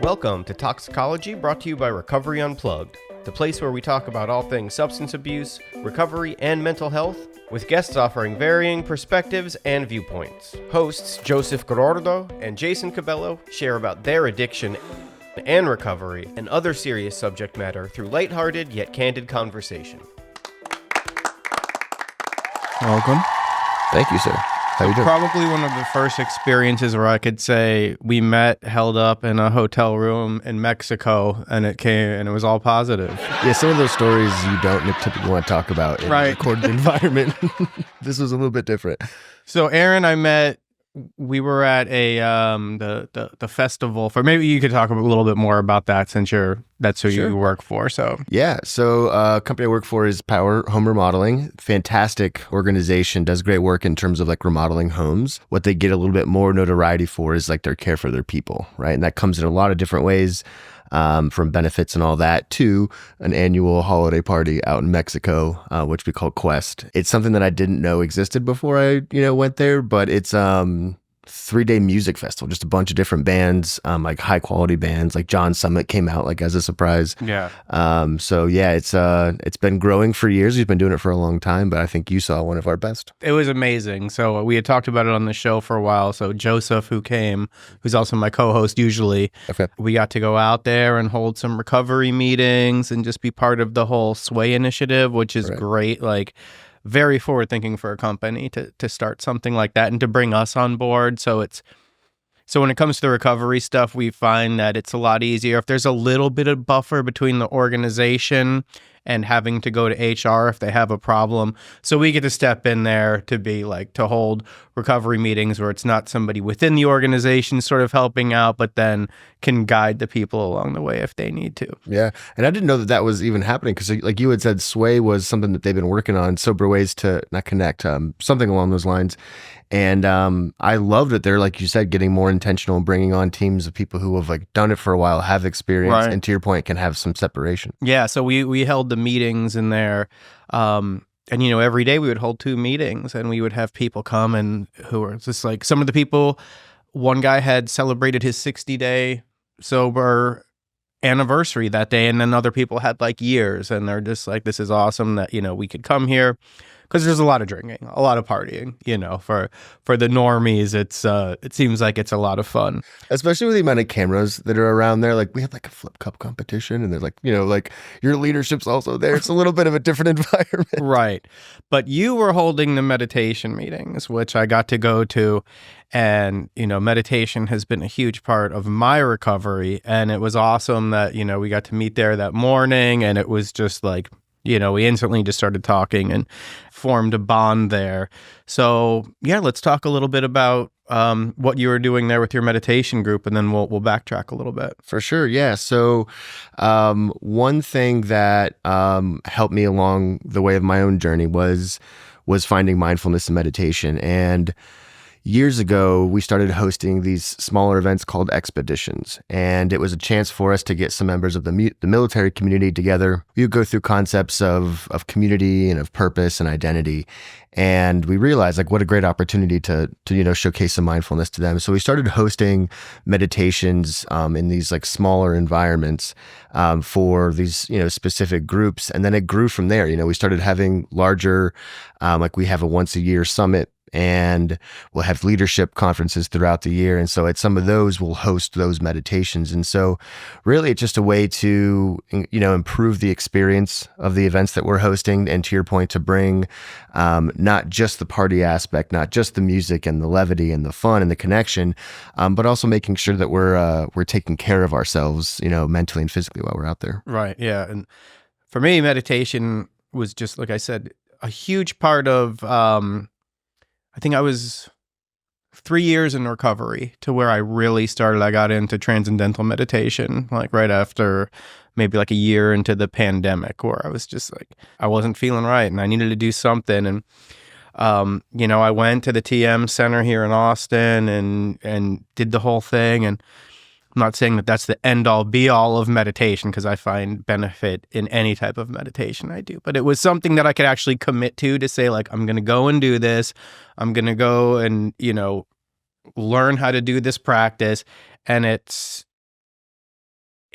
Welcome to Toxicology, brought to you by Recovery Unplugged, the place where we talk about all things substance abuse, recovery, and mental health, with guests offering varying perspectives and viewpoints. Hosts Joseph Gordo and Jason Cabello share about their addiction and recovery and other serious subject matter through lighthearted yet candid conversation. Welcome. Thank you, sir. How you doing? Probably one of the first experiences where I could say we met held up in a hotel room in Mexico, and it was all positive. Yeah, some of those stories you don't typically want to talk about in a recorded environment. This was a little bit different. So Aaron, I met. We were at a the festival for. Maybe you could talk a little bit more about that since that's who you work for. So yeah, so company I work for is Power Home Remodeling. Fantastic organization, does great work in terms of like remodeling homes. What they get a little bit more notoriety for is like their care for their people, right? And that comes in a lot of different ways. From benefits and all that to an annual holiday party out in Mexico, which we call Quest. It's something that I didn't know existed before I, went there, but it's 3-day music festival, just a bunch of different bands, like high quality bands, like John Summit came out like as a surprise. Yeah. So yeah, it's been growing for years. We've been doing it for a long time, but I think you saw one of our best. It was amazing. So we had talked about it on the show for a while. So Joseph, who came, who's also my co-host usually, we got to go out there and hold some recovery meetings and just be part of the whole Sway initiative, which is great. Like, very forward thinking for a company to start something like that and to bring us on board. So when it comes to the recovery stuff, we find that it's a lot easier if there's a little bit of buffer between the organization and having to go to HR if they have a problem. So we get to step in there to hold recovery meetings where it's not somebody within the organization sort of helping out, but then can guide the people along the way if they need to. Yeah. And I didn't know that was even happening because like you had said, Sway was something that they've been working on, sober ways to not connect, something along those lines. And I loved it. They're, like you said, getting more intentional and bringing on teams of people who have like done it for a while, have experience, and to your point, can have some separation. Yeah. So we held the meetings in there. And, every day we would hold 2 meetings and we would have people come and who were just like some of the people. One guy had celebrated his 60-day sober anniversary that day. And then other people had like years, and they're just like, this is awesome that, we could come here. Because there's a lot of drinking, a lot of partying, for the normies, it seems like it's a lot of fun. Especially with the amount of cameras that are around there. Like we have like a flip cup competition and they're like, like your leadership's also there. It's a little bit of a different environment. Right. But you were holding the meditation meetings, which I got to go to. And, meditation has been a huge part of my recovery. And it was awesome that, we got to meet there that morning, and it was just like, we instantly just started talking and formed a bond there. So, yeah, let's talk a little bit about what you were doing there with your meditation group, and then we'll backtrack a little bit. For sure, yeah. So one thing that helped me along the way of my own journey was finding mindfulness and meditation. And years ago, we started hosting these smaller events called expeditions, and it was a chance for us to get some members of the military community together. We would go through concepts of community and of purpose and identity, and we realized like what a great opportunity to showcase some mindfulness to them. So we started hosting meditations in these like smaller environments for these specific groups, and then it grew from there. We started having larger, like we have a once a year summit. And we'll have leadership conferences throughout the year. And so at some of those, we'll host those meditations. And so really it's just a way to, improve the experience of the events that we're hosting. And to your point, to bring not just the party aspect, not just the music and the levity and the fun and the connection, but also making sure that we're taking care of ourselves, mentally and physically while we're out there. Right. Yeah. And for me, meditation was just, like I said, a huge part of, I think I was 3 years in recovery to where I really started. I got into transcendental meditation, like right after maybe like a year into the pandemic, where I was just like, I wasn't feeling right and I needed to do something. And, I went to the TM Center here in Austin and did the whole thing. And I'm not saying that that's the end all be all of meditation, because I find benefit in any type of meditation I do. But it was something that I could actually commit to say, like, I'm going to go and do this. I'm going to go and, learn how to do this practice. And it's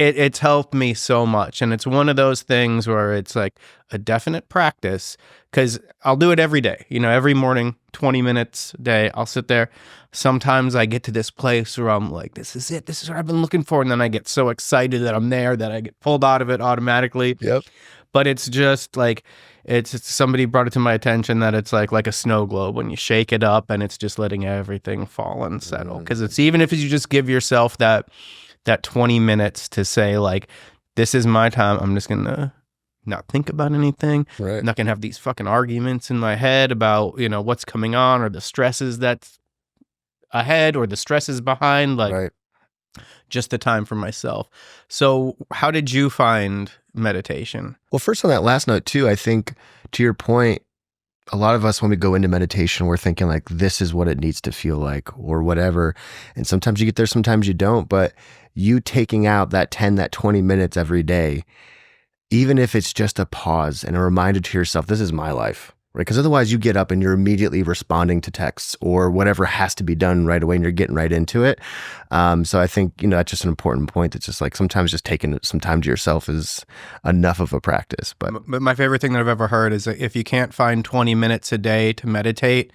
it's helped me so much. And it's one of those things where it's like a definite practice, because I'll do it every day. Every morning, 20 minutes a day, I'll sit there. Sometimes I get to this place where I'm like, this is it. This is what I've been looking for. And then I get so excited that I'm there that I get pulled out of it automatically. Yep. But it's just like, it's somebody brought it to my attention that it's like a snow globe when you shake it up, and it's just letting everything fall and settle. Because it's, even if you just give yourself that 20 minutes to say, like, this is my time, I'm just going to not think about anything. Right. I'm not going to have these fucking arguments in my head about, what's coming on, or the stresses that's ahead, or the stresses behind, like, right. Just the time for myself. So how did you find meditation? Well, first on that last note too, I think to your point, a lot of us, when we go into meditation, we're thinking like, this is what it needs to feel like, or whatever. And sometimes you get there, sometimes you don't. But you taking out that 10, that 20 minutes every day, even if it's just a pause and a reminder to yourself, this is my life, right? Because otherwise you get up and you're immediately responding to texts or whatever has to be done right away, and you're getting right into it. So I think, that's just an important point. That's just like, sometimes just taking some time to yourself is enough of a practice. But my favorite thing that I've ever heard is that if you can't find 20 minutes a day to meditate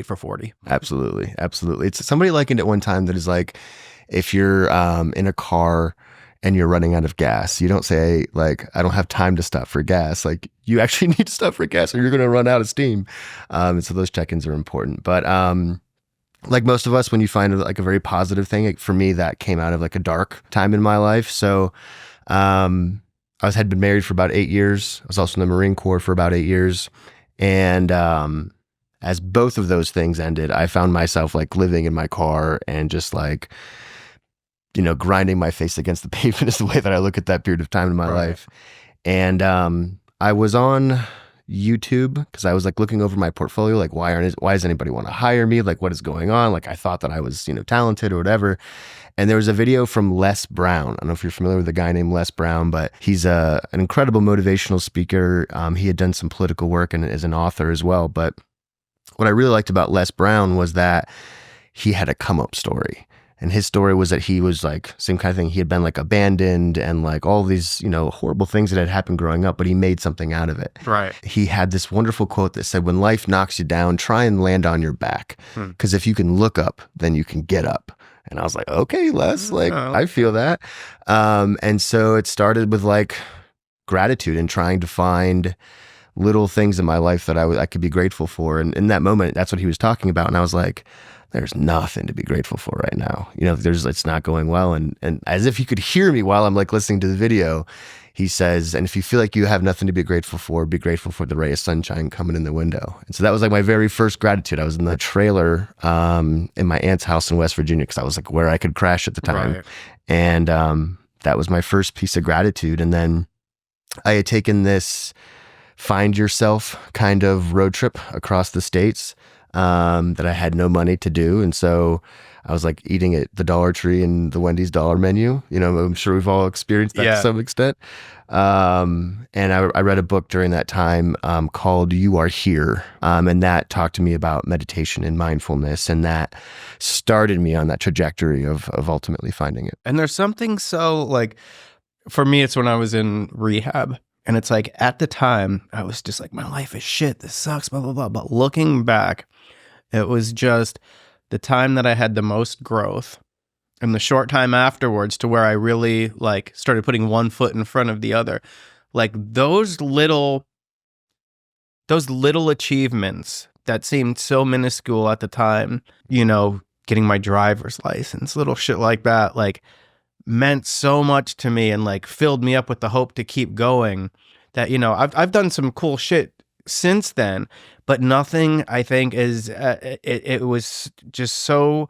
for 40. Absolutely. Absolutely. It's somebody likened it one time that is like, if you're in a car and you're running out of gas, you don't say like, I don't have time to stop for gas. Like, you actually need to stop for gas or you're going to run out of steam. And so those check-ins are important. But like most of us, when you find like a very positive thing, for me, that came out of like a dark time in my life. So had been married for about 8 years. I was also in the Marine Corps for about 8 years. And as both of those things ended, I found myself like living in my car and just like, grinding my face against the pavement is the way that I look at that period of time in my life. And I was on YouTube because I was like looking over my portfolio, like, why does anybody want to hire me? Like, what is going on? Like, I thought that I was, talented or whatever. And there was a video from Les Brown. I don't know if you're familiar with a guy named Les Brown, but he's an incredible motivational speaker. He had done some political work and is an author as well. But what I really liked about Les Brown was that he had a come up story. And his story was that he was like, same kind of thing. He had been like abandoned and like all these, horrible things that had happened growing up, but he made something out of it. Right. He had this wonderful quote that said, when life knocks you down, try and land on your back. Because if you can look up, then you can get up. And I was like, okay, Les, like, I feel that. And so it started with like gratitude and trying to find little things in my life that I could be grateful for. And in that moment, that's what he was talking about. And I was like, there's nothing to be grateful for right now. It's not going well. And as if he could hear me while I'm like listening to the video, he says, and if you feel like you have nothing to be grateful for the ray of sunshine coming in the window. And so that was like my very first gratitude. I was in the trailer in my aunt's house in West Virginia because I was like where I could crash at the time. Right. And that was my first piece of gratitude. And then I had taken this find yourself kind of road trip across the states that I had no money to do. And so I was like eating at the Dollar Tree and the Wendy's dollar menu. I'm sure we've all experienced that to some extent. And I read a book during that time called You Are Here. And that talked to me about meditation and mindfulness. And that started me on that trajectory of ultimately finding it. And there's something so like, for me, it's when I was in rehab. And it's like, at the time, I was just like, my life is shit. This sucks, blah, blah, blah. But looking back, it was just the time that I had the most growth, and the short time afterwards to where I really like started putting one foot in front of the other. Like those little achievements that seemed so minuscule at the time, getting my driver's license, little shit like that, like meant so much to me and like filled me up with the hope to keep going. That I've done some cool shit since then, but nothing I think is it was just so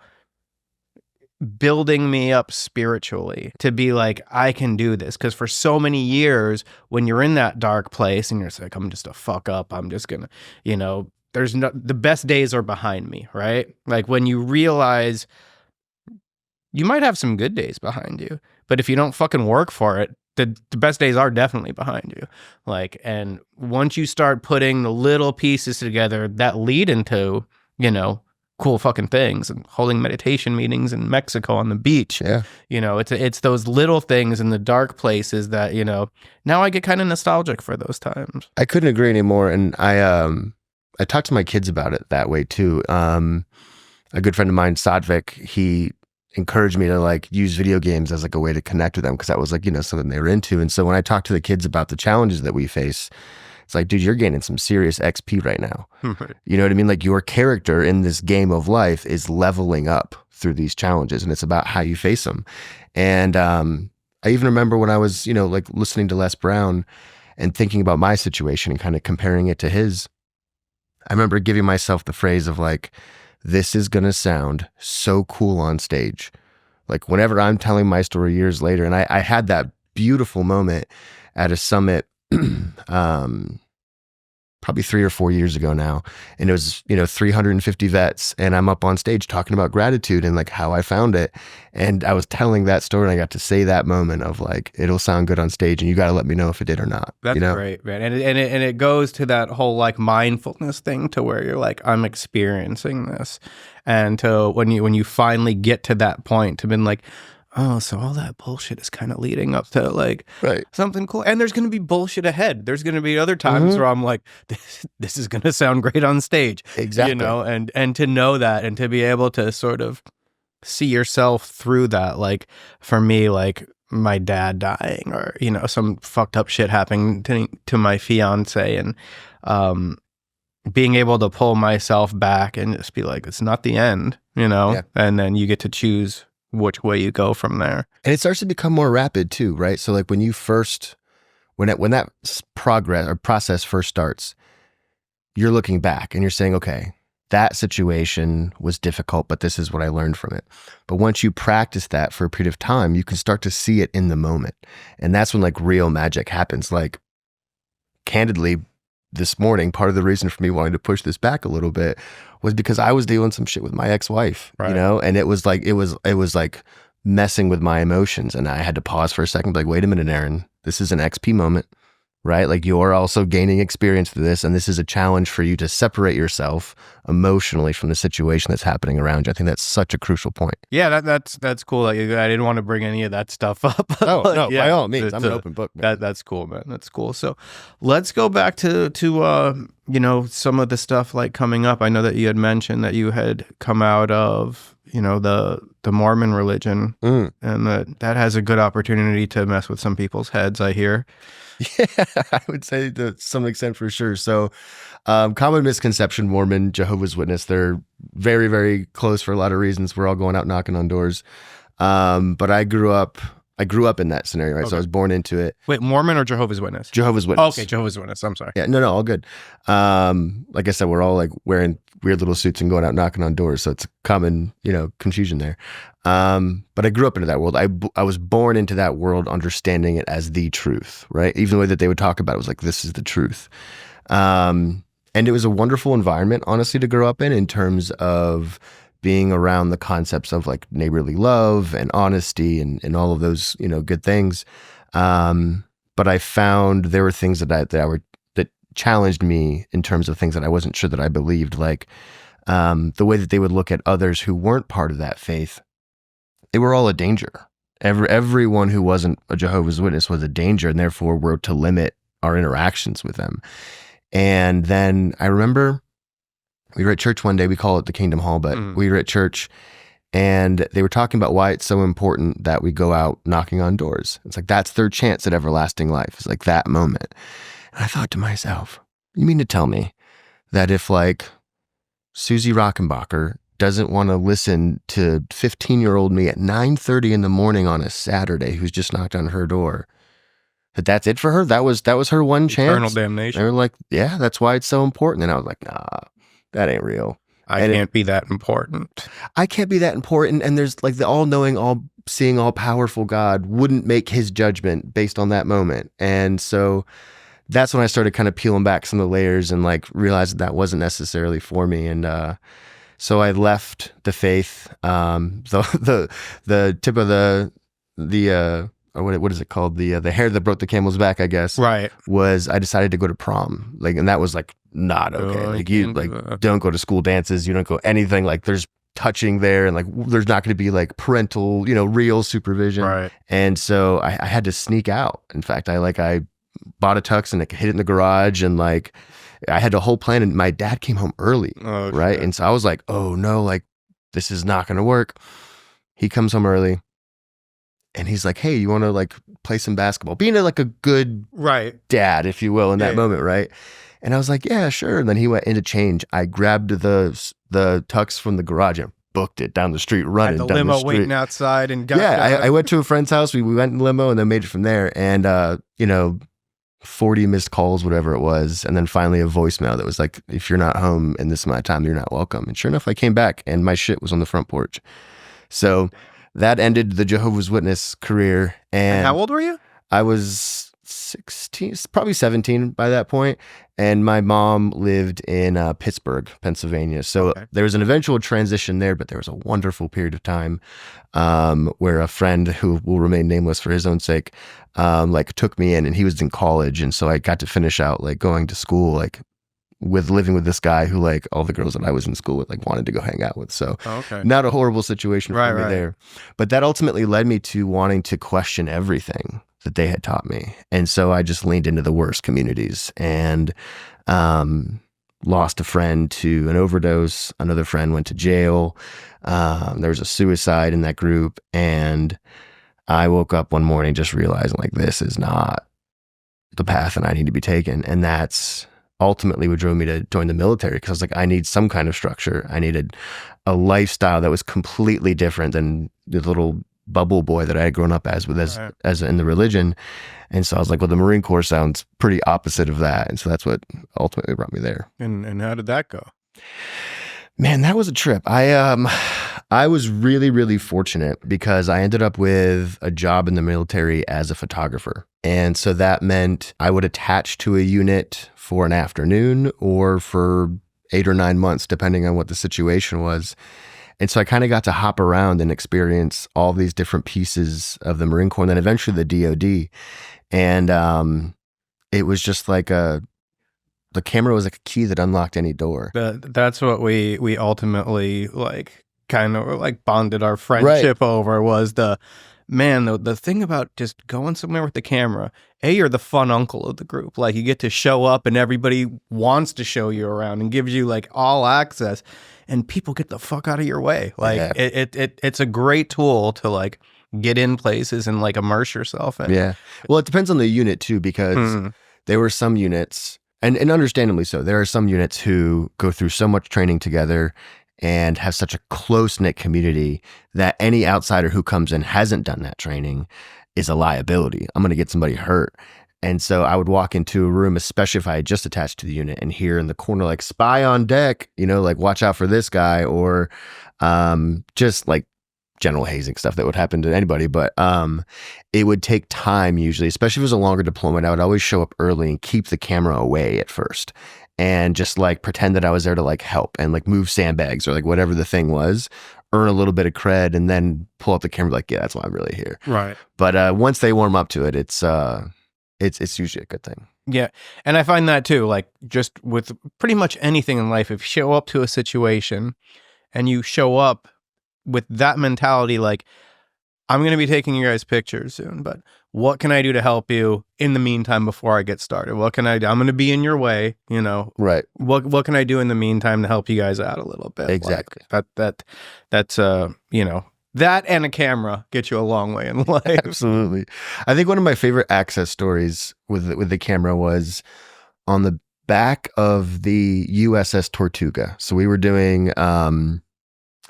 building me up spiritually to be like, I can do this. Because for so many years when you're in that dark place and you're just like, I'm just a fuck up, I'm just gonna the best days are behind me, right? Like when you realize you might have some good days behind you, but if you don't fucking work for it, the best days are definitely behind you. Like, and once you start putting the little pieces together that lead into, cool fucking things and holding meditation meetings in Mexico on the beach. Yeah. You know, it's those little things in the dark places that, you know, now I get kind of nostalgic for those times. I couldn't agree anymore. And I talked to my kids about it that way too. A good friend of mine, Sadvik, he encouraged me to like use video games as like a way to connect with them, because that was like, you know, something they were into. And so when I talk to the kids about the challenges that we face, it's like, dude, you're gaining some serious XP right now. You know what I mean? Like your character in this game of life is leveling up through these challenges, and it's about how you face them. And I even remember when I was, you know, like listening to Les Brown and thinking about my situation and kind of comparing it to his, I remember giving myself the phrase of like, this is going to sound so cool on stage. Like whenever I'm telling my story years later, and I had that beautiful moment at a summit, probably 3 or 4 years ago now. And it was, you know, 350 vets, and I'm up on stage talking about gratitude and like how I found it. And I was telling that story, and I got to say that moment of like, it'll sound good on stage, and you got to let me know if it did or not. That's, you know? great, man. And it goes to that whole like mindfulness thing, to where you're like, I'm experiencing this. And to when you finally get to that point, to been like, oh, so all that bullshit is kind of leading up to like something cool. And there's going to be bullshit ahead. There's going to be other times where I'm like, this is going to sound great on stage. Exactly. You know, and to know that, and to be able to sort of see yourself through that. Like for me, like my dad dying, or, you know, some fucked up shit happening to my fiance, and being able to pull myself back and just be like, it's not the end, you know? Yeah. And then you get to choose which way you go from there. And it starts to become more rapid too, right? So like when that progress or process first starts, you're looking back and you're saying, okay, that situation was difficult, but this is what I learned from it. But once you practice that for a period of time, you can start to see it in the moment. And that's when like real magic happens. Like candidly, this morning, part of the reason for me wanting to push this back a little bit was because I was dealing some shit with my ex-wife, you know, and it was like messing with my emotions, and I had to pause for a second, like, wait a minute, Aaron, this is an XP moment, right? Like you're also gaining experience through this, and this is a challenge for you to separate yourself emotionally from the situation that's happening around you. I think that's such a crucial point. Yeah, that's cool. Like, I didn't want to bring any of that stuff up. Oh, like, no, yeah, by all means, I'm an open book, man. That's cool, man. That's cool. So let's go back to you know, some of the stuff like coming up. I know that you had mentioned that you had come out of, you know, the Mormon religion, and that has a good opportunity to mess with some people's heads, I hear. Yeah, I would say to some extent for sure. So common misconception, Mormon, Jehovah's Witness, they're very, very close for a lot of reasons. We're all going out knocking on doors. But I grew up in that scenario, right? Okay. So I was born into it. Wait, Mormon or Jehovah's Witness? Jehovah's Witness. Oh, okay, Jehovah's Witness. I'm sorry. Yeah, no, all good. Like I said, we're all like wearing weird little suits and going out knocking on doors. So it's a common, you know, confusion there. But I grew up into that world. I was born into that world, understanding it as the truth, right? Even the way that they would talk about it was like, this is the truth. And it was a wonderful environment, honestly, to grow up in terms of being around the concepts of like neighborly love and honesty and all of those, you know, good things. But I found there were things that challenged me in terms of things that I wasn't sure that I believed, like the way that they would look at others who weren't part of that faith. They were all a danger. Everyone who wasn't a Jehovah's Witness was a danger, and therefore we're to limit our interactions with them. And then I remember we were at church one day. We call it the Kingdom Hall, but we were at church, and they were talking about why it's so important that we go out knocking on doors. It's like, that's their chance at everlasting life. It's like that moment. And I thought to myself, you mean to tell me that if like Susie Rockenbacher doesn't want to listen to 15-year-old me at 9:30 in the morning on a Saturday who's just knocked on her door, that's it for her? That was her one chance? Eternal damnation. They were like, yeah, that's why it's so important. And I was like, nah, that ain't real. I can't be that important. I can't be that important. And there's like the all-knowing, all-seeing, all-powerful God wouldn't make his judgment based on that moment. And so that's when I started kind of peeling back some of the layers and like realized that wasn't necessarily for me. And so I left the faith. The tip of the or what is it called? The hair that broke the camel's back, I guess. Right. Was I decided to go to prom. Like, and that was like not okay. Like you don't go to school dances, you don't go anything. Like there's touching there, and like there's not going to be like parental, real supervision. Right. And so I had to sneak out. In fact, I bought a tux and hid it in the garage, and like I had a whole plan, and my dad came home early. Oh, right. shit. And so I was like, oh no, like this is not going to work. He comes home early and he's like, hey, you want to like play some basketball? Being like a good dad, if you will, in that moment. Right. And I was like, yeah, sure. And then he went in to change. I grabbed the tux from the garage and booked it down the street, running Had the down limo the street. waiting outside and got I went to a friend's house. We went in limo and then made it from there. And, 40 missed calls, whatever it was. And then finally a voicemail that was like, if you're not home in this amount of time, you're not welcome. And sure enough, I came back and my shit was on the front porch. So that ended the Jehovah's Witness career. And how old were you? I was 16, probably 17 by that point. And my mom lived in Pittsburgh, Pennsylvania. So there was an eventual transition there, but there was a wonderful period of time where a friend who will remain nameless for his own sake, like took me in, and he was in college. And so I got to finish out like going to school, like with living with this guy who like all the girls that I was in school with like wanted to go hang out with. So not a horrible situation for me there. But that ultimately led me to wanting to question everything that they had taught me. And so I just leaned into the worst communities and lost a friend to an overdose. Another friend went to jail. There was a suicide in that group. And I woke up one morning just realizing like, this is not the path that I need to be taking. And that's ultimately what drove me to join the military, because I was like, I need some kind of structure. I needed a lifestyle that was completely different than the little bubble boy that I had grown up as in the religion. And so I was like, well, the Marine Corps sounds pretty opposite of that. And so that's what ultimately brought me there. And how did that go? Man, that was a trip. I was really, really fortunate because I ended up with a job in the military as a photographer. And so that meant I would attach to a unit for an afternoon or for 8 or 9 months, depending on what the situation was. And so I kind of got to hop around and experience all these different pieces of the Marine Corps and then eventually the DOD. And it was just like the camera was like a key that unlocked any door. That's what we ultimately like kind of like bonded our friendship over was the thing about just going somewhere with the camera. You're the fun uncle of the group. Like you get to show up and everybody wants to show you around and gives you like all access. And people get the fuck out of your way. Like it's a great tool to like get in places and like immerse yourself in. Yeah. Well, it depends on the unit too, because there were some units, and understandably so, there are some units who go through so much training together and have such a close-knit community that any outsider who comes in hasn't done that training is a liability. I'm going to get somebody hurt. And so I would walk into a room, especially if I had just attached to the unit, and hear in the corner, like, spy on deck, like watch out for this guy, or just like general hazing stuff that would happen to anybody. But it would take time usually, especially if it was a longer deployment. I would always show up early and keep the camera away at first and just like pretend that I was there to like help and like move sandbags or like whatever the thing was, earn a little bit of cred, and then pull up the camera like, yeah, that's why I'm really here. Right. But once they warm up to it, it's usually a good thing. Yeah. And I find that too, like just with pretty much anything in life, if you show up to a situation and you show up with that mentality, like, I'm going to be taking you guys pictures soon, but what can I do to help you in the meantime before I get started? What can I do? I'm going to be in your way, Right. What can I do in the meantime to help you guys out a little bit? Exactly. Like that's that and a camera get you a long way in life. Absolutely. I think one of my favorite access stories with the camera was on the back of the USS Tortuga. So we were doing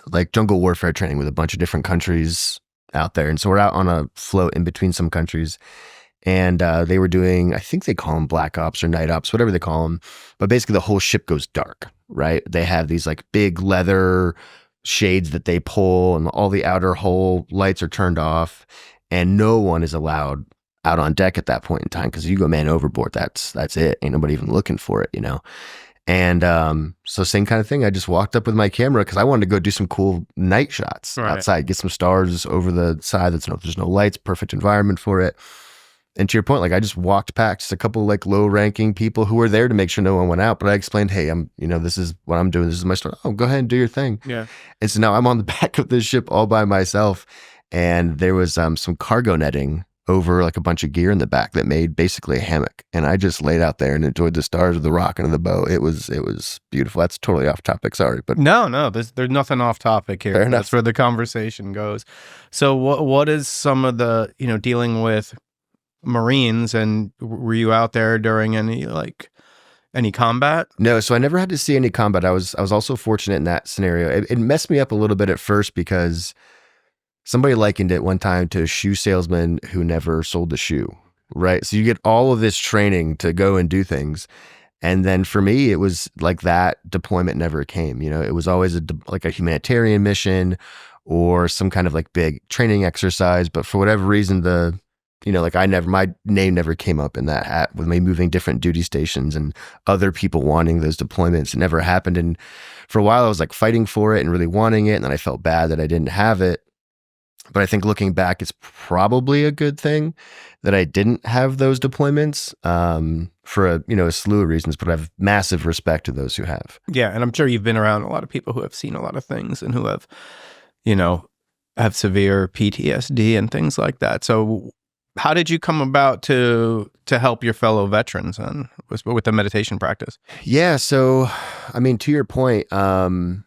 like jungle warfare training with a bunch of different countries out there. And so we're out on a float in between some countries, and they were doing, I think they call them black ops or night ops, whatever they call them. But basically the whole ship goes dark, right? They have these like big leather shades that they pull, and all the outer hull lights are turned off, and no one is allowed out on deck at that point in time, because you go man overboard, that's it. Ain't nobody even looking for it, And so same kind of thing. I just walked up with my camera because I wanted to go do some cool night shots outside, get some stars over the side. There's no lights, perfect environment for it. And to your point, like I just walked past just a couple like low ranking people who were there to make sure no one went out. But I explained, hey, this is what I'm doing. This is my story. Oh, go ahead and do your thing. Yeah. And so now I'm on the back of this ship all by myself. And there was some cargo netting over like a bunch of gear in the back that made basically a hammock. And I just laid out there and enjoyed the stars of the rocking of the boat. It was beautiful. That's totally off topic. Sorry, but no, there's nothing off topic here. Fair enough. That's where the conversation goes. So what is some of the, dealing with Marines, and were you out there during any combat? No, so I never had to see any combat. I was also fortunate in that scenario. It messed me up a little bit at first because somebody likened it one time to a shoe salesman who never sold a shoe, right? So you get all of this training to go and do things. And then for me, it was like that deployment never came. It was always like a humanitarian mission or some kind of like big training exercise. But for whatever reason, my name never came up in that hat with me moving different duty stations and other people wanting those deployments. It never happened. And for a while I was like fighting for it and really wanting it. And then I felt bad that I didn't have it. But I think looking back, it's probably a good thing that I didn't have those deployments for a slew of reasons, but I have massive respect to those who have. Yeah. And I'm sure you've been around a lot of people who have seen a lot of things and who have, have severe PTSD and things like that. So how did you come about to help your fellow veterans and with the meditation practice? Yeah. So, to your point, in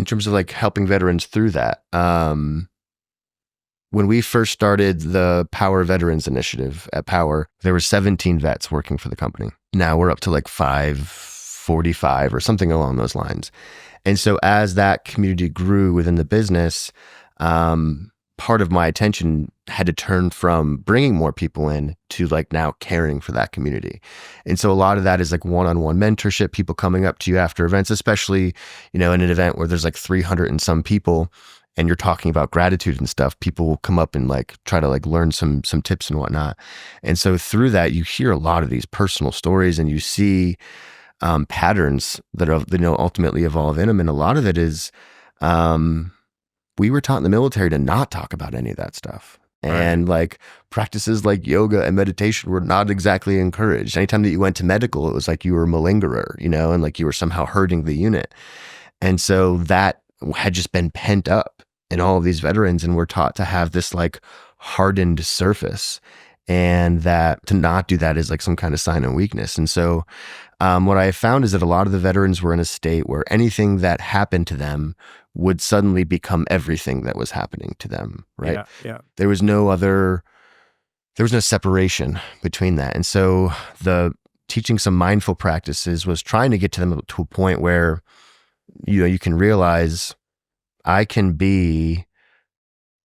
terms of like helping veterans through that, when we first started the Power Veterans Initiative at Power, there were 17 vets working for the company. Now we're up to like 545 or something along those lines. And so as that community grew within the business, part of my attention had to turn from bringing more people in to like now caring for that community. And so a lot of that is like one-on-one mentorship, people coming up to you after events, especially, in an event where there's like 300 and some people and you're talking about gratitude and stuff, people will come up and like try to like learn some tips and whatnot. And so through that, you hear a lot of these personal stories and you see patterns that are, ultimately evolve in them. And a lot of it is, we were taught in the military to not talk about any of that stuff. And like practices like yoga and meditation were not exactly encouraged. Anytime that you went to medical, it was like you were a malingerer, and like you were somehow hurting the unit. And so that had just been pent up in all of these veterans, and we're taught to have this like hardened surface, and that to not do that is like some kind of sign of weakness. And so what I found is that a lot of the veterans were in a state where anything that happened to them would suddenly become everything that was happening to them, right? Yeah. There was no separation between that. And so the teaching some mindful practices was trying to get to them to a point where, you can realize I can be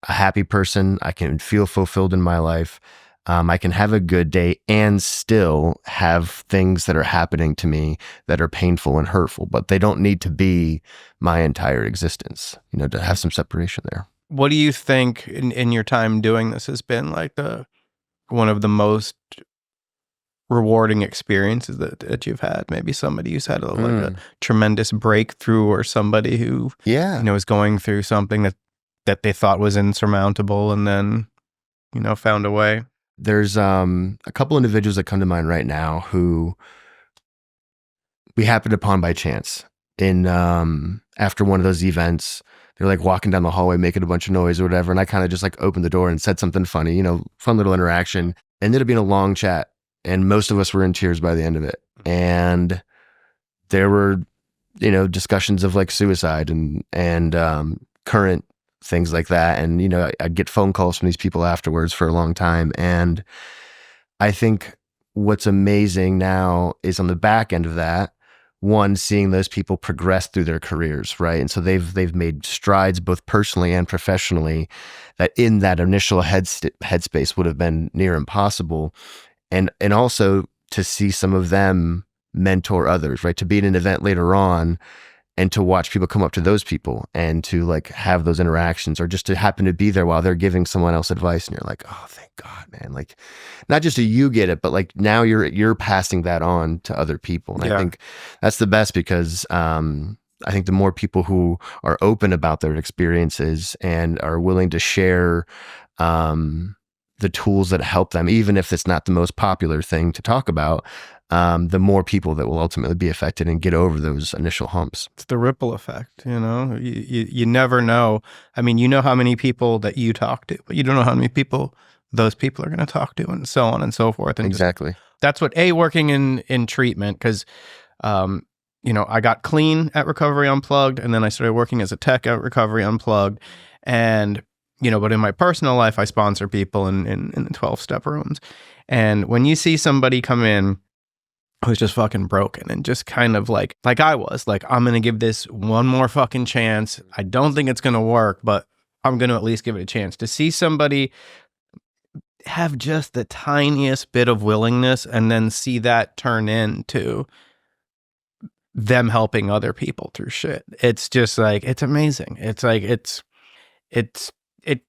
a happy person. I can feel fulfilled in my life. I can have a good day and still have things that are happening to me that are painful and hurtful, but they don't need to be my entire existence, to have some separation there. What do you think in your time doing this has been like one of the most rewarding experiences that you've had? Maybe somebody who's had a tremendous breakthrough, or somebody who, is going through something that they thought was insurmountable and then, found a way. There's a couple individuals that come to mind right now who we happened upon by chance in after one of those events. They're like walking down the hallway making a bunch of noise or whatever, and I kind of just like opened the door and said something funny, fun little interaction. Ended up being a long chat, and most of us were in tears by the end of it. And there were, discussions of like suicide and current things like that. And, I'd get phone calls from these people afterwards for a long time. And I think what's amazing now is on the back end of that, one, seeing those people progress through their careers, right? And so they've made strides both personally and professionally that in that initial headspace would have been near impossible. And also to see some of them mentor others, right? To be at an event later on and to watch people come up to those people and to like have those interactions, or just to happen to be there while they're giving someone else advice, and you're like, oh, thank God, man. Like, not just do you get it, but like now you're passing that on to other people. And I think that's the best, because I think the more people who are open about their experiences and are willing to share the tools that help them, even if it's not the most popular thing to talk about, the more people that will ultimately be affected and get over those initial humps. It's the ripple effect, you know? You never know. I mean, you know how many people that you talk to, but you don't know how many people those people are going to talk to, and so on and so forth. And exactly. That's what, working in treatment, because, you know, I got clean at Recovery Unplugged, and then I started working as a tech at Recovery Unplugged. And, you know, but in my personal life, I sponsor people in the 12-step rooms. And when you see somebody come in who's just fucking broken and just kind of like I was, like, I'm going to give this one more fucking chance. I don't think it's going to work, but I'm going to at least give it a chance. To see somebody have just the tiniest bit of willingness and then see that turn into them helping other people through shit. It's just like, it's amazing. It's like, it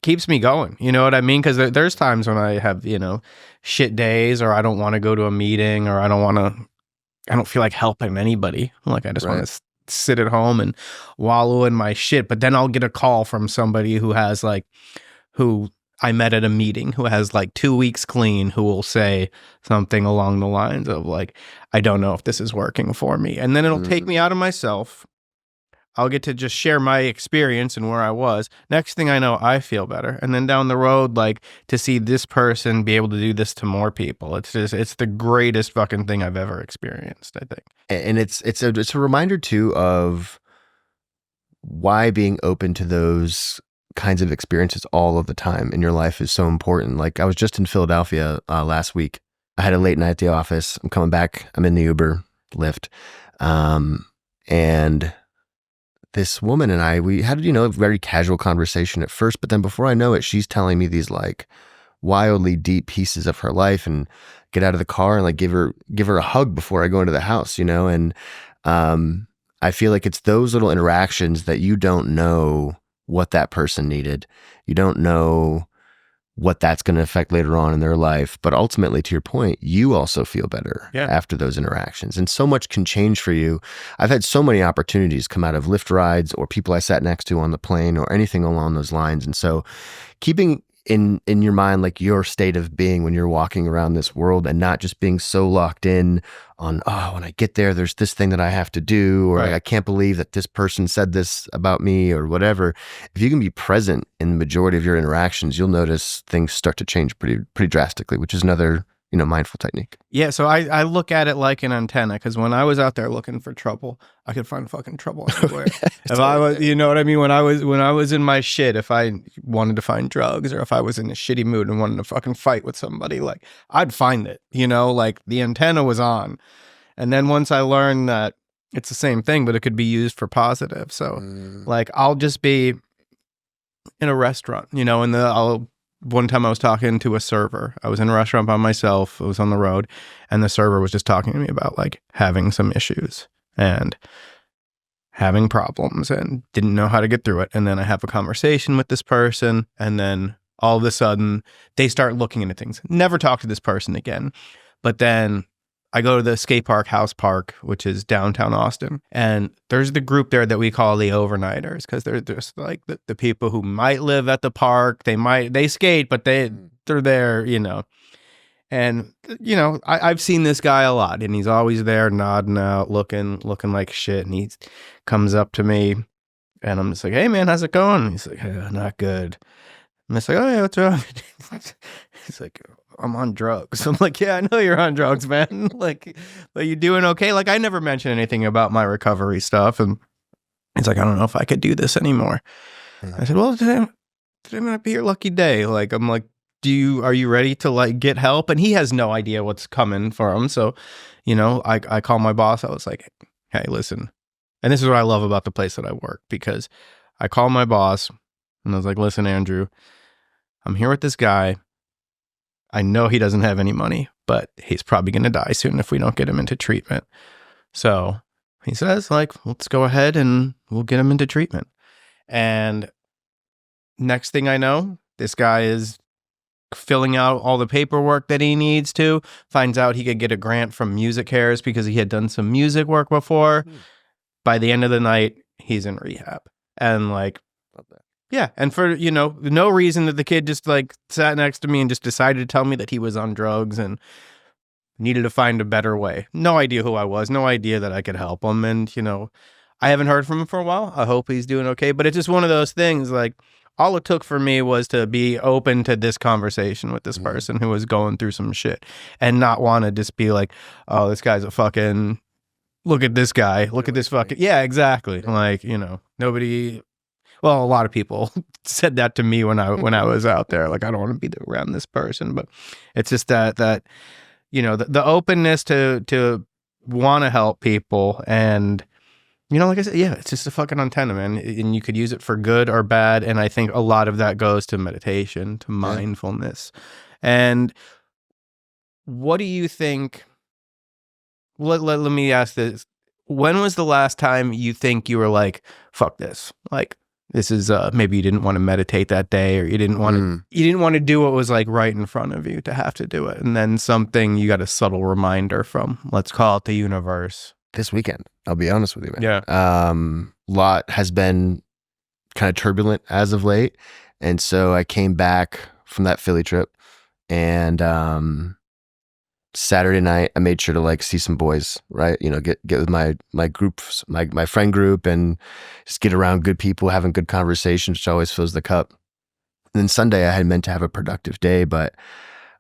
keeps me going. You know what I mean? Because there's times when I have, you know, shit days, or I don't want to go to a meeting, or I don't feel like helping anybody. Like, I just want to sit at home and wallow in my shit. But then I'll get a call from somebody who I met at a meeting, who has like 2 weeks clean, who will say something along the lines of like, I don't know if this is working for me. And then it'll take me out of myself. I'll get to just share my experience and where I was. Next thing I know, I feel better. And then down the road, like, to see this person be able to do this to more people, it's the greatest fucking thing I've ever experienced, I think. And it's a reminder too of why being open to those kinds of experiences all of the time in your life is so important. Like, I was just in Philadelphia last week. I had a late night at the office. I'm coming back. I'm in the Uber, Lyft. And this woman and I, we had, you know, a very casual conversation at first, but then before I know it, she's telling me these like wildly deep pieces of her life, and get out of the car and like give her a hug before I go into the house, you know? And I feel like it's those little interactions that you don't know what that person needed. You don't know what that's going to affect later on in their life. But ultimately, to your point, you also feel better after those interactions. And so much can change for you. I've had so many opportunities come out of Lyft rides, or people I sat next to on the plane, or anything along those lines. And so keeping in your mind like your state of being when you're walking around this world, and not just being so locked in on, oh, when I get there, there's this thing that I have to do, or I can't believe that this person said this about me, or whatever. If you can be present in the majority of your interactions, you'll notice things start to change pretty drastically, which is another, you know, mindful technique. Yeah, so I look at it like an antenna, because when I was out there looking for trouble, I could find fucking trouble everywhere. If I was, you know what I mean? When I was in my shit, if I wanted to find drugs, or if I was in a shitty mood and wanted to fucking fight with somebody, like, I'd find it, you know, like the antenna was on. And then once I learned that it's the same thing, but it could be used for positive. So like, I'll just be in a restaurant, you know, and one time I was talking to a server. I was in a restaurant by myself. I was on the road, and the server was just talking to me about like having some issues and having problems and didn't know how to get through it. And then I have a conversation with this person, and then all of a sudden they start looking into things. Never talk to this person again. But then I go to the skate park, House Park, which is downtown Austin. And there's the group there that we call the overnighters, because they're just like the people who might live at the park. They skate, but they're there, you know. And, you know, I've seen this guy a lot, and he's always there nodding out, looking like shit. And he comes up to me, and I'm just like, hey, man, how's it going? And he's like, not good. And it's like, oh, yeah, what's wrong? He's like, I'm on drugs. I'm like, yeah, I know you're on drugs, man. Like, but you doing okay? Like, I never mentioned anything about my recovery stuff. And he's like, I don't know if I could do this anymore. I said, well, today might be your lucky day. Like, I'm like, are you ready to like get help? And he has no idea what's coming for him. So, you know, I call my boss. I was like, hey, listen. And this is what I love about the place that I work, because I call my boss and I was like, listen, Andrew, I'm here with this guy. I know he doesn't have any money, but he's probably going to die soon if we don't get him into treatment. So he says, like, let's go ahead and we'll get him into treatment. And next thing I know, this guy is filling out all the paperwork that he needs to, finds out he could get a grant from Music Cares because he had done some music work before. By the end of the night, he's in rehab. And like, yeah. And for, no reason that the kid just like sat next to me and just decided to tell me that he was on drugs and needed to find a better way. No idea who I was. No idea that I could help him. And, I haven't heard from him for a while. I hope he's doing okay. But it's just one of those things, like, all it took for me was to be open to this conversation with this person who was going through some shit and not want to just be like, oh, this guy's a fucking, look at this guy. Look at this fucking, yeah, exactly. Like, nobody, well, a lot of people said that to me when I was out there. Like, I don't want to be around this person. But it's just that the openness to want to help people. And, like I said, yeah, it's just a fucking antenna, man. And you could use it for good or bad. And I think a lot of that goes to meditation, to mindfulness. And what do you think? Let me ask this. When was the last time you think you were like, fuck this? Like, this is maybe you didn't want to meditate that day, or you didn't want to do what was like right in front of you to have to do it. And then something you got a subtle reminder from, let's call it the universe. This weekend, I'll be honest with you, man. Yeah. Lot has been kind of turbulent as of late. And so I came back from that Philly trip, and Saturday night I made sure to like see some boys, right? Get with my group, my friend group, and just get around good people, having good conversations, which always fills the cup. And then Sunday I had meant to have a productive day, but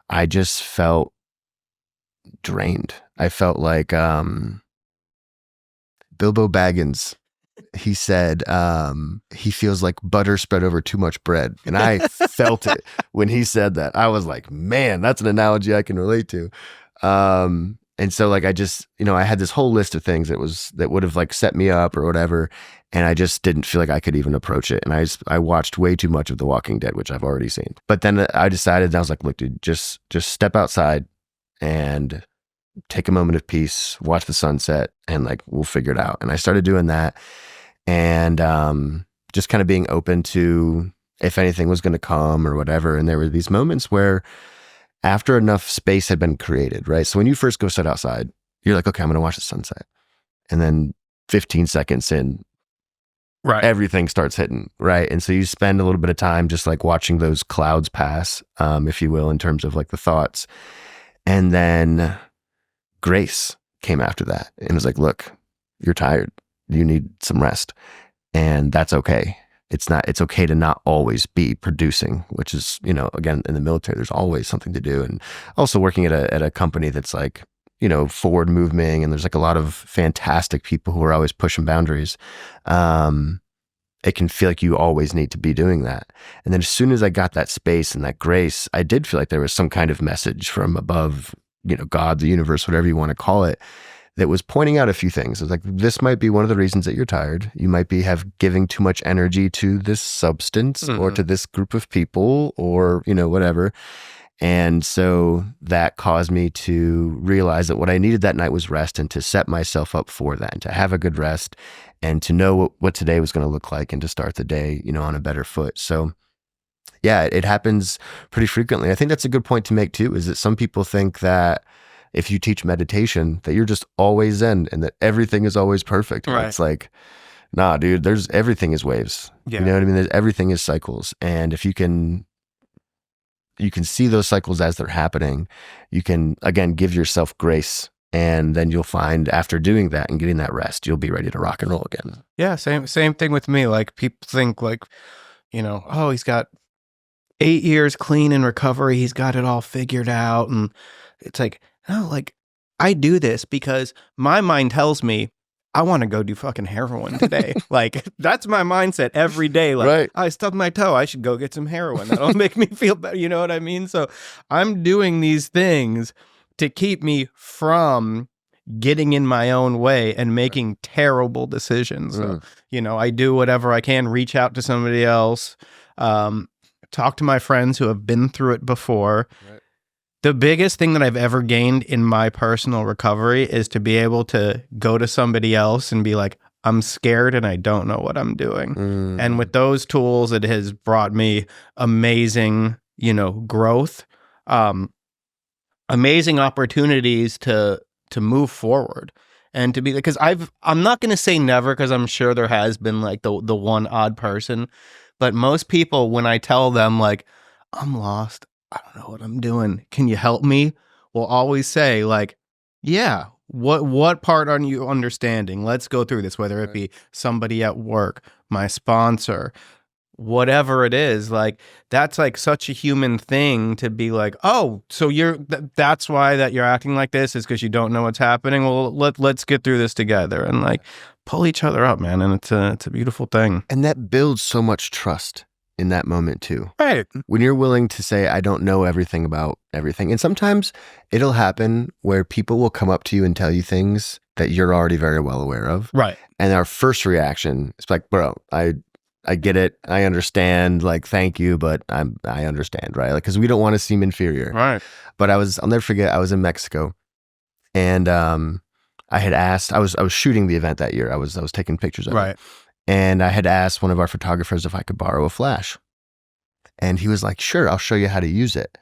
I just felt drained. I felt like Bilbo Baggins, he said, he feels like butter spread over too much bread. And I felt it when he said that. I was like, man, that's an analogy I can relate to. And so like, I just, I had this whole list of things that would have like set me up or whatever. And I just didn't feel like I could even approach it. And I watched way too much of The Walking Dead, which I've already seen. But then I decided, I was like, look, dude, just step outside and take a moment of peace, watch the sunset, and like, we'll figure it out. And I started doing that, and just kind of being open to if anything was going to come or whatever. And there were these moments where after enough space had been created, right? So when you first go sit outside, you're like, okay, I'm going to watch the sunset. And then 15 seconds in, right, everything starts hitting, right? And so you spend a little bit of time just like watching those clouds pass, if you will, in terms of like the thoughts. And then grace came after that and was like, look, you're tired. You need some rest. And that's okay. It's okay to not always be producing, which is, again, in the military, there's always something to do. And also working at a company that's like, forward moving, and there's like a lot of fantastic people who are always pushing boundaries. It can feel like you always need to be doing that. And then as soon as I got that space and that grace, I did feel like there was some kind of message from above, God, the universe, whatever you want to call it, that was pointing out a few things. It was like, this might be one of the reasons that you're tired. You might be giving too much energy to this substance or to this group of people or, whatever. And so that caused me to realize that what I needed that night was rest, and to set myself up for that, and to have a good rest, and to know what today was going to look like, and to start the day, on a better foot. So yeah, it happens pretty frequently. I think that's a good point to make too, is that some people think that if you teach meditation, that you're just always zen and that everything is always perfect. Right. It's like, nah, dude, everything is waves. Yeah. You know what I mean? Everything is cycles. And if you can see those cycles as they're happening, you can, again, give yourself grace. And then you'll find after doing that and getting that rest, you'll be ready to rock and roll again. Yeah. Same thing with me. Like, people think like, oh, he's got 8 years clean in recovery. He's got it all figured out. And it's like, no, like, I do this because my mind tells me I want to go do fucking heroin today. Like, that's my mindset every day. Like, right. I stubbed my toe. I should go get some heroin. That'll make me feel better. You know what I mean? So I'm doing these things to keep me from getting in my own way and making terrible decisions. So, I do whatever I can, reach out to somebody else, talk to my friends who have been through it before. Right. The biggest thing that I've ever gained in my personal recovery is to be able to go to somebody else and be like, I'm scared and I don't know what I'm doing. And with those tools, it has brought me amazing, growth, amazing opportunities to move forward and to be, because I'm not going to say never, because I'm sure there has been like the one odd person, but most people, when I tell them like, I'm lost, I don't know what I'm doing, can you help me? Will always say like, yeah, what part are you understanding? Let's go through this, whether it be somebody at work, my sponsor, whatever it is. Like, that's like such a human thing to be like, oh, so that's why that you're acting like this is because you don't know what's happening. Well, let's get through this together and like pull each other up, man. And it's a beautiful thing. And that builds so much trust in that moment too. Right. When you're willing to say, I don't know everything about everything. And sometimes it'll happen where people will come up to you and tell you things that you're already very well aware of. Right. And our first reaction is like, bro, I get it. I understand. Like, thank you, but I understand, right? Like, because we don't want to seem inferior. Right. But I'll never forget, I was in Mexico, and I had asked, I was shooting the event that year. I was taking pictures of it. And I had asked one of our photographers if I could borrow a flash. And he was like, sure, I'll show you how to use it.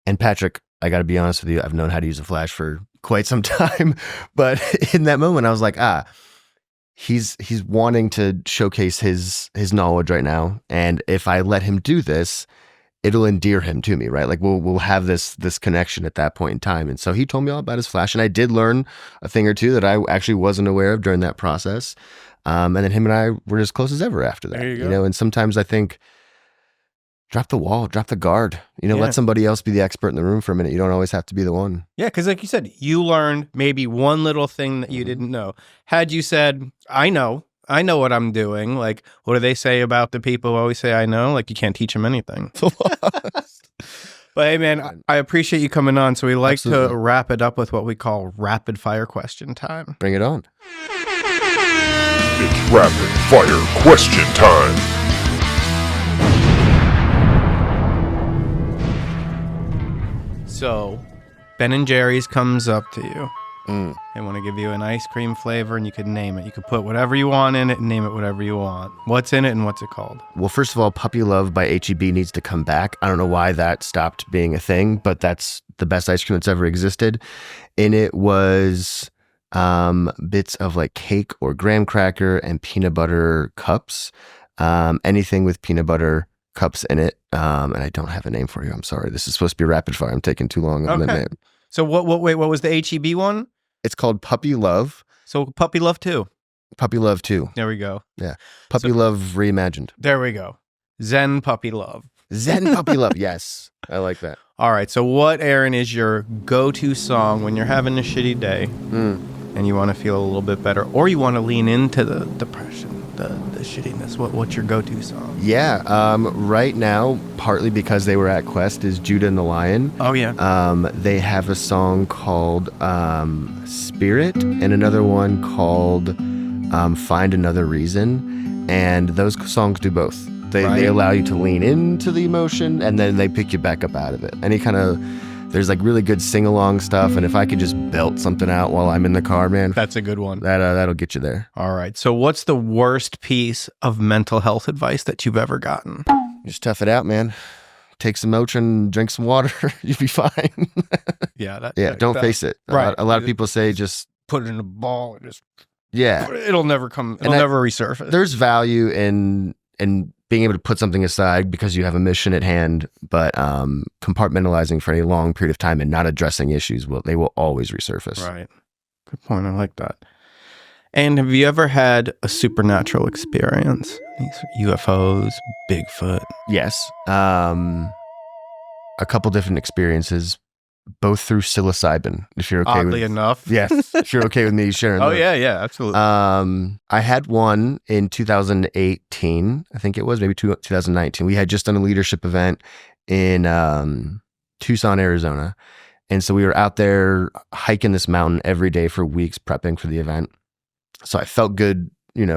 And Patrick, I got to be honest with you, I've known how to use a flash for quite some time. But in that moment, I was like, he's wanting to showcase his knowledge right now. And if I let him do this, it'll endear him to me, right? Like we'll have this connection at that point in time. And so he told me all about his flash, and I did learn a thing or two that I actually wasn't aware of during that process. And then him and I were as close as ever after that. There you go. And sometimes I think, drop the wall, drop the guard. Let somebody else be the expert in the room for a minute. You don't always have to be the one. Yeah, because like you said, you learned maybe one little thing that you didn't know. Had you said, I know what I'm doing. Like, what do they say about the people who always say I know? Like, you can't teach them anything. But hey, man, I appreciate you coming on. So we like to wrap it up with what we call rapid fire question time. Bring it on. It's rapid fire question time. So, Ben & Jerry's comes up to you. They want to give you an ice cream flavor, and you can name it. You can put whatever you want in it and name it whatever you want. What's in it and what's it called? Well, first of all, Puppy Love by H-E-B needs to come back. I don't know why that stopped being a thing, but that's the best ice cream that's ever existed. In it was bits of like cake or graham cracker and peanut butter cups. Anything with peanut butter cups in it. And I don't have a name for you. I'm sorry. This is supposed to be rapid fire. I'm taking too long on the name. So what was the H-E-B one? It's called Puppy Love. So Puppy Love 2. Puppy Love 2. There we go. Yeah. Puppy Love reimagined. There we go. Zen Puppy Love. Zen Puppy Love. Yes. I like that. All right. So what, Aaron, is your go-to song when you're having a shitty day and you want to feel a little bit better, or you want to lean into the depression, the shittiness? What's your go-to song? Yeah. Right now, partly because they were at Quest, is Judah and the Lion. Oh, yeah. They have a song called Spirit and another one called Find Another Reason. And those songs do both. They allow you to lean into the emotion, and then they pick you back up out of it. There's like really good sing-along stuff, and if I could just belt something out while I'm in the car, man. That's a good one. That'll get you there. All right. So what's the worst piece of mental health advice that you've ever gotten? Just tough it out, man. Take some Motrin, drink some water, you'll be fine. Don't face it. Right. A lot of people say just put it in a ball and just it'll never resurface. There's value in being able to put something aside because you have a mission at hand, but compartmentalizing for a long period of time and not addressing issues, they will always resurface. Right. Good point. I like that. And have you ever had a supernatural experience? These UFOs, Bigfoot? Yes. A couple different experiences, both through psilocybin, if you're okay Oddly enough. Yes. If you're okay with me sharing Oh, those. yeah, absolutely. I had one in 2018, I think it was, maybe 2019. We had just done a leadership event in Tucson, Arizona. And so we were out there hiking this mountain every day for weeks, prepping for the event. So I felt good,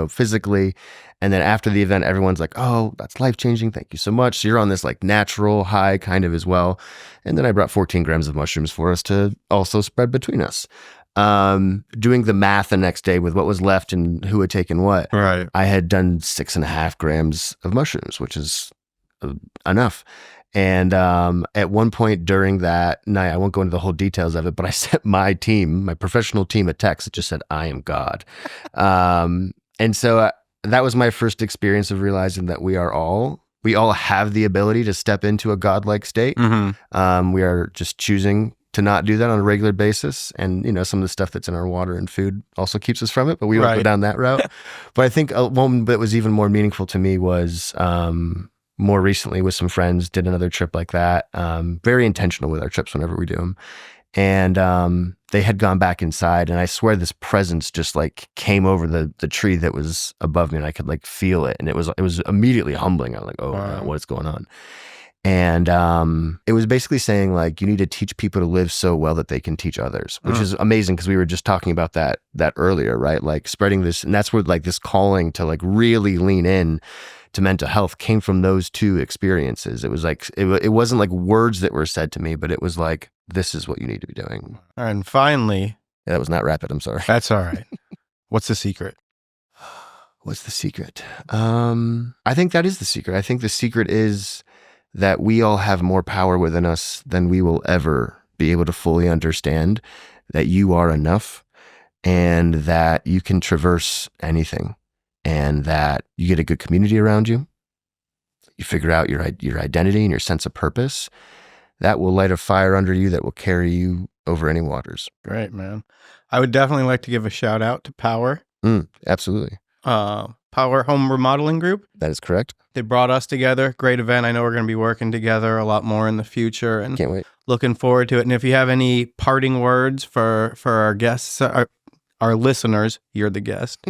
physically. And then after the event, everyone's like, oh, that's life-changing. Thank you so much. So you're on this like natural high kind of as well. And then I brought 14 grams of mushrooms for us to also spread between us. Doing the math the next day with what was left and who had taken what. Right. I had done 6.5 grams of mushrooms, which is enough. And at one point during that night, I won't go into the whole details of it, but I sent my professional team, a text that just said, I am God. And so that was my first experience of realizing that we all have the ability to step into a godlike state. Mm-hmm. We are just choosing to not do that on a regular basis. And, some of the stuff that's in our water and food also keeps us from it, but we won't go down that route. But I think one that was even more meaningful to me was more recently with some friends, did another trip like that. Very intentional with our trips whenever we do them. And they had gone back inside, and I swear this presence just like came over the tree that was above me, and I could like feel it. And it was immediately humbling. I was like, oh, wow, what's going on? And it was basically saying like, you need to teach people to live so well that they can teach others, which is amazing because we were just talking about that earlier, right? Like spreading this, and that's where like this calling to like really lean in to mental health came from those two experiences. It was like, it wasn't like words that were said to me, but it was like, this is what you need to be doing. And finally, that was not rapid. I'm sorry. That's all right. What's the secret? What's the secret? I think that is the secret. I think the secret is that we all have more power within us than we will ever be able to fully understand, that you are enough and that you can traverse anything, and that you get a good community around you. You figure out your identity and your sense of purpose. That will light a fire under you that will carry you over any waters. Great, man. I would definitely like to give a shout out to Power. Absolutely. Power Home Remodeling Group. That is correct. They brought us together. Great event. I know we're going to be working together a lot more in the future, and can't wait. Looking forward to it. And if you have any parting words for our guests, our listeners, you're the guest.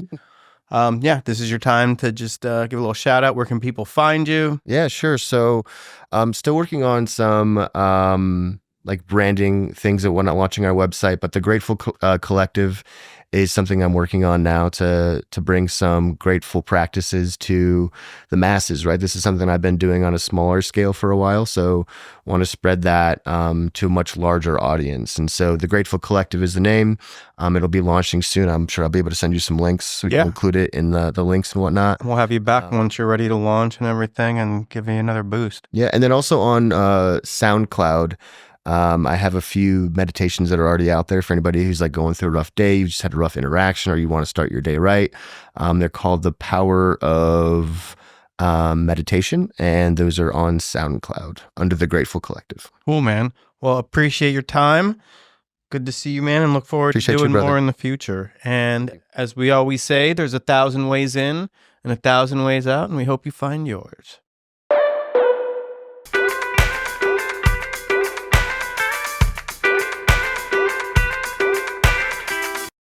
This is your time to just give a little shout out. Where can people find you? Yeah, sure. So I'm still working on some like branding things that we're not launching our website, but the Grateful Collective is something I'm working on now to bring some grateful practices to the masses, right? This is something I've been doing on a smaller scale for a while, so want to spread that to a much larger audience. And so the Grateful Collective is the name. It'll be launching soon. I'm sure I'll be able to send you some links so we can include it in the links and whatnot. We'll have you back once you're ready to launch and everything, and give you another boost. Yeah, and then also on SoundCloud, I have a few meditations that are already out there for anybody who's like going through a rough day, you just had a rough interaction, or you want to start your day right. They're called the Power of Meditation, and those are on SoundCloud under the Grateful Collective. Cool, man. Well, appreciate your time. Good to see you, man, and look forward to doing more in the future. And as we always say, there's 1,000 ways in and 1,000 ways out, and we hope you find yours.